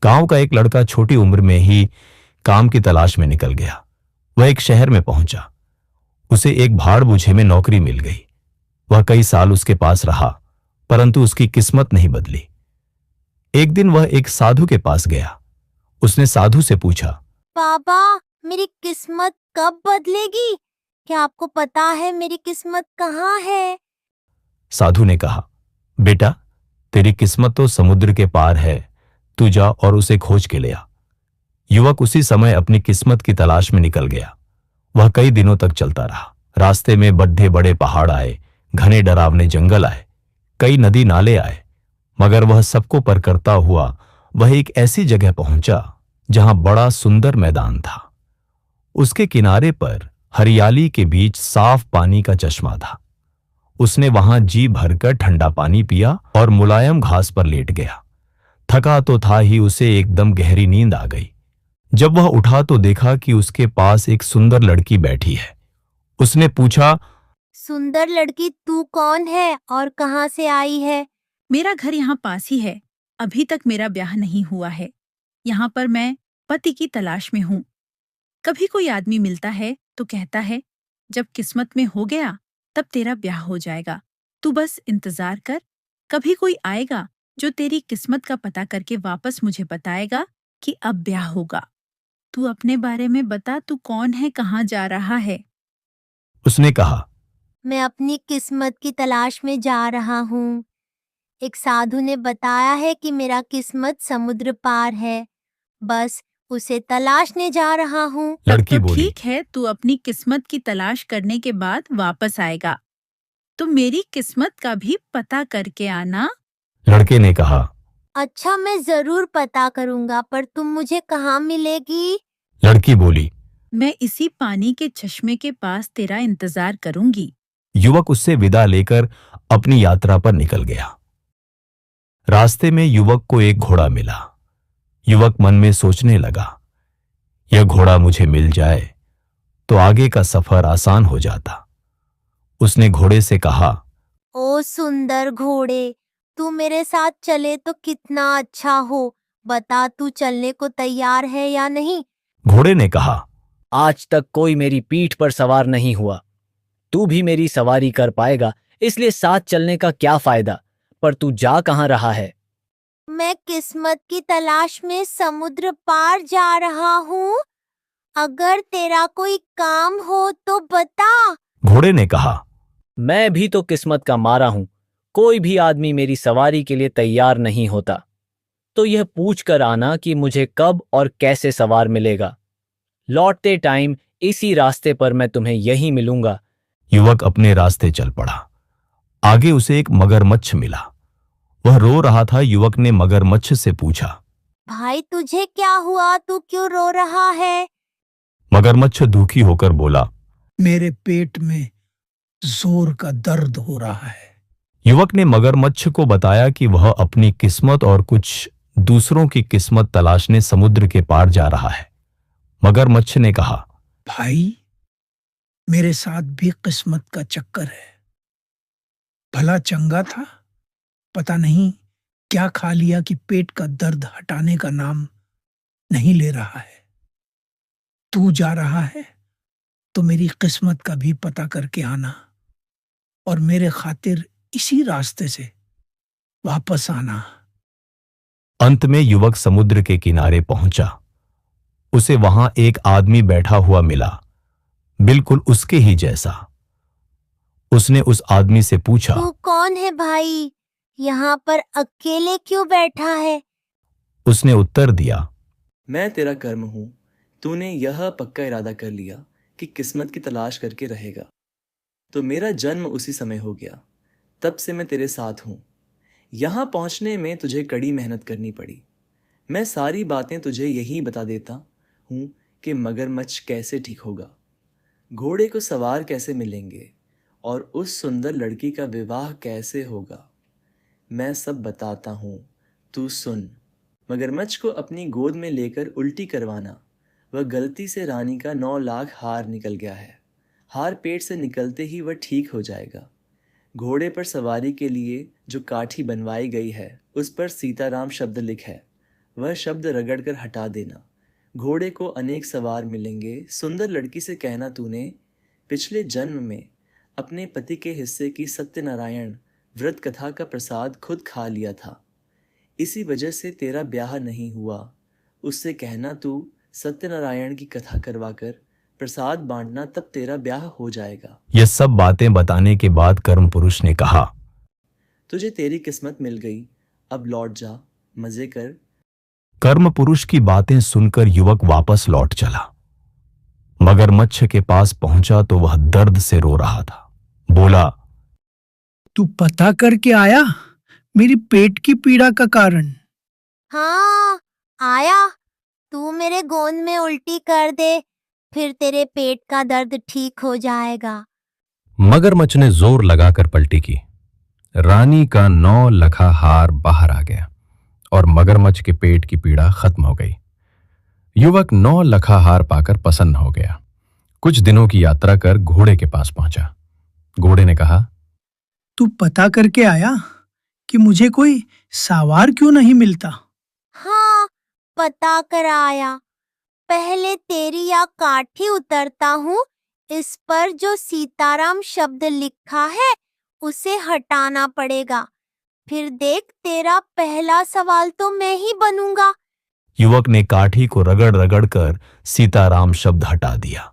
गांव का एक लड़का छोटी उम्र में ही काम की तलाश में निकल गया। वह एक शहर में पहुंचा। उसे एक भाड़ बूझे में नौकरी मिल गई। वह कई साल उसके पास रहा, परंतु उसकी किस्मत नहीं बदली। एक दिन वह एक साधु के पास गया। उसने साधु से पूछा, बाबा, मेरी किस्मत कब बदलेगी? क्या आपको पता है मेरी किस्मत कहाँ है? साधु ने कहा, बेटा, तेरी किस्मत तो समुद्र के पार है। तू जा और उसे खोज के ले आ। युवक उसी समय अपनी किस्मत की तलाश में निकल गया। वह कई दिनों तक चलता रहा। रास्ते में बड्ढे बड़े पहाड़ आए, घने डरावने जंगल आए, कई नदी नाले आए, मगर वह सबको पार करता हुआ वह एक ऐसी जगह पहुंचा जहां बड़ा सुंदर मैदान था। उसके किनारे पर हरियाली के बीच साफ पानी का चश्मा था। उसने वहां जी भरकर ठंडा पानी पिया और मुलायम घास पर लेट गया। थका तो था ही, उसे एकदम गहरी नींद आ गई। जब वह उठा तो देखा कि उसके पास एक सुंदर लड़की बैठी है। उसने पूछा, सुंदर लड़की, तू कौन है और कहाँ से आई है? मेरा घर यहाँ पास ही है। अभी तक मेरा ब्याह नहीं हुआ है। यहाँ पर मैं पति की तलाश में हूँ। कभी कोई आदमी मिलता है तो कहता है, जब किस्मत में हो गया तब तेरा ब्याह हो जाएगा। तू बस इंतजार कर, कभी कोई आएगा जो तेरी किस्मत का पता करके वापस मुझे बताएगा कि अब ब्याह होगा। तू अपने बारे में बता, तू कौन है, कहाँ जा रहा है? उसने कहा, मैं अपनी किस्मत की तलाश में जा रहा हूँ। एक साधु ने बताया है कि मेरा किस्मत समुद्र पार है। बस उसे तलाशने जा रहा हूँ। लड़की तो बोली। ठीक है, तू अपनी किस्मत की तलाश करने के बाद वापस आएगा। तो मेरी किस्मत का भी पता करके आना। लड़के ने कहा। अच्छा, मैं जरूर पता करूँगा, पर तुम मुझे कहाँ मिलेगी? लड़की बोली। मैं इसी पानी के चश्मे के पास तेरा इंतजार करूंगी। युवक उससे विदा लेकर अपनी यात्रा पर निकल गया। रास्ते में युवक को एक घोड़ा मिला। युवक मन में सोचने लगा, यह घोड़ा मुझे मिल जाए तो आगे का सफर आसान हो जाता। उसने घोड़े से कहा, ओ सुंदर घोड़े, तू मेरे साथ चले तो कितना अच्छा हो। बता, तू चलने को तैयार है या नहीं? घोड़े ने कहा, आज तक कोई मेरी पीठ पर सवार नहीं हुआ। तू भी मेरी सवारी कर पाएगा, इसलिए साथ चलने का क्या फायदा। पर तू जा कहाँ रहा है? मैं किस्मत की तलाश में समुद्र पार जा रहा हूँ। अगर तेरा कोई काम हो तो बता। घोड़े ने कहा, मैं भी तो किस्मत का मारा हूं। कोई भी आदमी मेरी सवारी के लिए तैयार नहीं होता। तो यह पूछ कर आना कि मुझे कब और कैसे सवार मिलेगा। लौटते टाइम इसी रास्ते पर मैं तुम्हें यहीं मिलूंगा। युवक अपने रास्ते चल पड़ा। आगे उसे एक मगरमच्छ मिला। वह रो रहा था। युवक ने मगरमच्छ से पूछा, भाई, तुझे क्या हुआ? तू क्यों रो रहा है? मगरमच्छ दुखी होकर बोला, मेरे पेट में जोर का दर्द हो रहा है। युवक ने मगरमच्छ को बताया कि वह अपनी किस्मत और कुछ दूसरों की किस्मत तलाशने समुद्र के पार जा रहा है। मगरमच्छ ने कहा, भाई, मेरे साथ भी किस्मत का चक्कर है। भला चंगा था, पता नहीं क्या खा लिया कि पेट का दर्द हटाने का नाम नहीं ले रहा है। तू जा रहा है तो मेरी किस्मत का भी पता करके आना और मेरे खातिर इसी रास्ते से वापस आना। अंत में युवक समुद्र के किनारे पहुंचा। उसे वहां एक आदमी बैठा हुआ मिला, बिल्कुल उसके ही जैसा। उसने उस आदमी से पूछा, तू कौन है भाई? यहाँ पर अकेले क्यों बैठा है? उसने उत्तर दिया, मैं तेरा कर्म हूँ। तूने यह पक्का इरादा कर लिया कि किस्मत की तलाश करके रहेगा, तो मेरा जन्म उसी समय हो गया। तब से मैं तेरे साथ हूँ। यहाँ पहुँचने में तुझे कड़ी मेहनत करनी पड़ी। मैं सारी बातें तुझे यही बता देता हूँ कि मगरमच्छ कैसे ठीक होगा, घोड़े को सवार कैसे मिलेंगे और उस सुंदर लड़की का विवाह कैसे होगा। मैं सब बताता हूँ, तू सुन। मगरमच्छ को अपनी गोद में लेकर उल्टी करवाना। वह गलती से रानी का 9 लाख हार निकल गया है। हार पेट से निकलते ही वह ठीक हो जाएगा। घोड़े पर सवारी के लिए जो काठी बनवाई गई है उस पर सीताराम शब्द लिख है। वह शब्द रगड़कर हटा देना। घोड़े को अनेक सवार मिलेंगे। सुंदर लड़की से कहना तूने पिछले जन्म में अपने पति के हिस्से की सत्यनारायण व्रत कथा का प्रसाद खुद खा लिया था, इसी वजह से तेरा ब्याह नहीं हुआ। उससे कहना तू सत्यनारायण की कथा करवाकर प्रसाद बांटना, तब तेरा ब्याह हो जाएगा। यह सब बातें बताने के बाद कर्म पुरुष ने कहा, तुझे तेरी किस्मत मिल गई, अब लौट जा, मजे कर। कर्म पुरुष की बातें सुनकर युवक वापस लौट चला। मगरमच्छ के पास पहुंचा तो वह दर्द से रो रहा था। बोला, तू पता करके आया मेरी पेट की पीड़ा का कारण? हाँ, आया। तू मेरे गोंद में उल्टी कर दे, फिर तेरे पेट का दर्द ठीक हो जाएगा। मगरमच्छ ने जोर लगाकर पलटी की। रानी का 9 लखा हार बाहर आ गया और मगरमच्छ के पेट की पीड़ा खत्म हो गई। युवक 9 लखा हार पाकर प्रसन्न हो गया। कुछ दिनों की यात्रा कर घोड़े के पास पहुंचा। घोड़े ने कहा, तू पता करके आया कि मुझे कोई सवार क्यों नहीं मिलता? हाँ, पता कर आया। पहले तेरी या काठी उतरता हूँ, इस पर जो सीताराम शब्द लिखा है उसे हटाना पड़ेगा। फिर देख, तेरा पहला सवाल तो मैं ही बनूंगा। युवक ने काठी को रगड़ रगड़ कर सीताराम शब्द हटा दिया।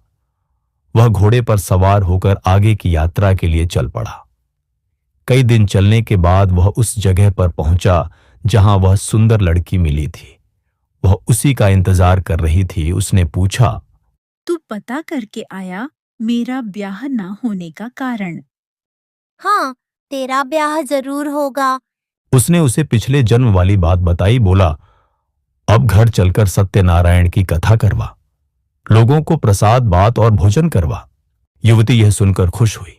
वह घोड़े पर सवार होकर आगे की यात्रा के लिए चल पड़ा। कई दिन चलने के बाद वह उस जगह पर पहुंचा जहां वह सुंदर लड़की मिली थी। वह उसी का इंतजार कर रही थी। उसने पूछा, तू पता करके आया मेरा ब्याह ना होने का कारण? हाँ, तेरा ब्याह जरूर होगा। उसने उसे पिछले जन्म वाली बात बताई। बोला, अब घर चलकर सत्यनारायण की कथा करवा, लोगों को प्रसाद बात और भोजन करवा। युवती यह सुनकर खुश हुई।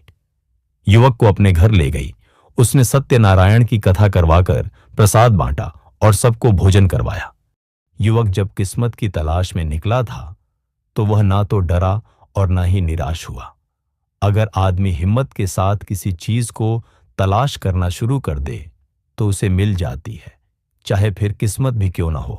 युवक को अपने घर ले गई। उसने सत्यनारायण की कथा करवाकर प्रसाद बांटा और सबको भोजन करवाया। युवक जब किस्मत की तलाश में निकला था तो वह ना तो डरा और ना ही निराश हुआ। अगर आदमी हिम्मत के साथ किसी चीज को तलाश करना शुरू कर दे तो उसे मिल जाती है, चाहे फिर किस्मत भी क्यों ना हो।